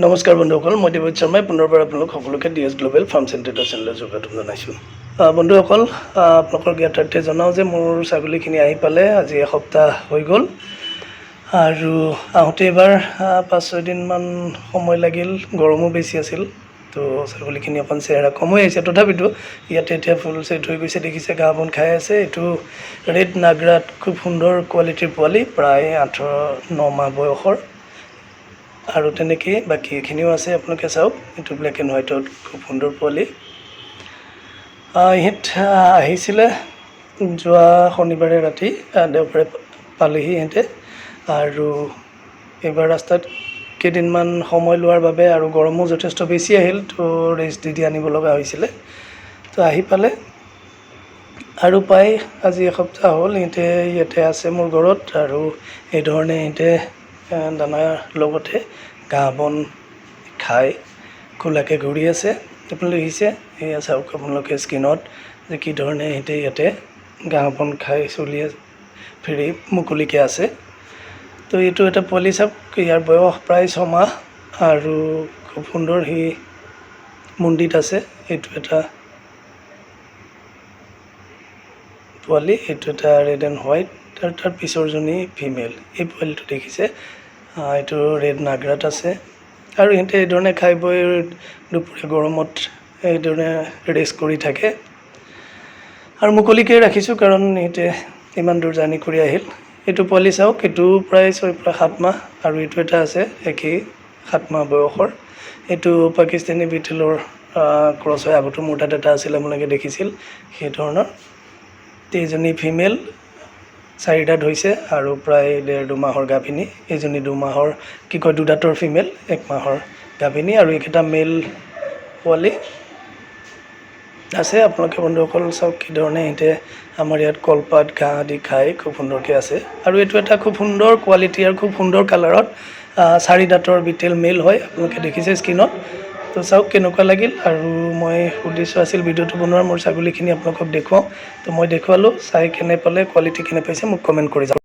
নমস্কাৰ বন্ধুসকল, মই দেৱজিৎ শৰ্মাই পুনৰবাৰ আপোনালোক সকলোকে ডিএছ গ্লোবেল ফাৰ্ম চেণ্টাৰ চেনেললৈ স্বাগতম জনাইছোঁ। বন্ধুসকল, আপোনালোকৰ জ্ঞাতাৰ্থে জনাওঁ যে মোৰ ছাগলীখিনি আহি পালে আজি এসপ্তাহ হৈ গ'ল আৰু আহোঁতে এবাৰ 5-6 দিনমান সময় লাগিল, গৰমো বেছি আছিল। তো ছাগলীখিনি অকণ চেহেৰা কম হৈ আহিছে, তথাপিতো ইয়াতে এতিয়া ফুল ছেট হৈ গৈছে, দেখিছে ঘাঁহ বন খাই আছে। এইটো ৰেড নাগৰাত খুব সুন্দৰ কোৱালিটিৰ পোৱালি, প্ৰায় 8-9 মাহ বয়সৰ। আৰু তেনেকৈ বাকী এইখিনিও আছে, আপোনালোকে চাওক। এইটো ব্লেক এণ্ড হোৱাইটত খুব সুন্দৰ পোৱালি। ইহঁত আহিছিলে যোৱা শনিবাৰে ৰাতি, দেওবাৰে পালেহি ইহঁতে। আৰু এইবাৰ ৰাস্তাত কেইদিনমান সময় লোৱাৰ বাবে আৰু গৰমো যথেষ্ট বেছি আহিল, তো ৰেষ্ট দি আনিব লগা হৈছিলে। তো আহি পালে আৰু প্ৰায় আজি এসপ্তাহ হ'ল ইহঁতে ইয়াতে আছে মোৰ ঘৰত। আৰু এই ধৰণে ইহঁতে দানাৰ লগতে ঘাঁহ বন খাই খোলাকৈ ঘূৰি আছে। আপোনালোকে দেখিছে, এয়া চাওক আপোনালোকে স্ক্ৰীণত যে কি ধৰণে সিহঁতে ইয়াতে ঘাঁহ বন খাই চলি ফেৰি মুকলিকৈ আছে। তো এইটো এটা পোৱালি, চাওক ইয়াৰ বয়স প্ৰায় 6 মাহ আৰু খুব সুন্দৰ সি মুণ্ডিত আছে। এইটো এটা পোৱালি, এইটো এটা ৰেড এণ্ড হোৱাইট, তাৰ পিছৰজনী ফিমেল। এই পোৱালিটো দেখিছে, এইটো ৰেড নাগৰাত আছে। আৰু ইহঁতে এইধৰণে খাই বৈ দুপৰীয়া গৰমত এইধৰণে ৰেষ্ট কৰি থাকে। আৰু মুকলিকৈ ৰাখিছোঁ কাৰণ ইহঁতে ইমান দূৰ জাৰ্ণি কৰি আহিল। এইটো পোৱালি চাওক, এইটো প্ৰায় 6-7 মাহ আৰু এইটো এটা আছে একেই 7 মাহ বয়সৰ। এইটো পাকিস্তানী বিটেলৰ ক্ৰছ হয়। আগতো মোৰ তাত এটা আছিল, আপোনালোকে দেখিছিল সেই ধৰণৰ। এইজনী ফিমেল, 4 দাঁত হৈছে আৰু প্ৰায় 1.5-2 মাহৰ গাভিনী। এইজনী 2 মাহৰ 2 দাঁতৰ ফিমেল, 1 মাহৰ গাভিনী। আৰু এইকেইটা মেল পোৱালি আছে। আপোনালোকে বন্ধুসকল চাওক কি ধৰণে সিহঁতে আমাৰ ইয়াত কলপাত ঘাঁহ আদি খাই খুব সুন্দৰকৈ আছে। আৰু এইটো এটা খুব সুন্দৰ কোৱালিটি আৰু খুব সুন্দৰ কালাৰত 4 দাঁতৰ বিটেল মেল হয়, আপোনালোকে দেখিছে স্ক্ৰীণত। তো চাওক কেনেকুৱা লাগিল। আৰু মই উদ্দেশ্য আছিল ভিডিঅ'টো বনোৱাৰ, মোৰ ছাগলীখিনি আপোনালোকক দেখুৱাওঁ। তো মই দেখুৱালোঁ, চাই কেনে পালে, কোৱালিটি কেনে পাইছে মোক কমেণ্ট কৰি যাওক।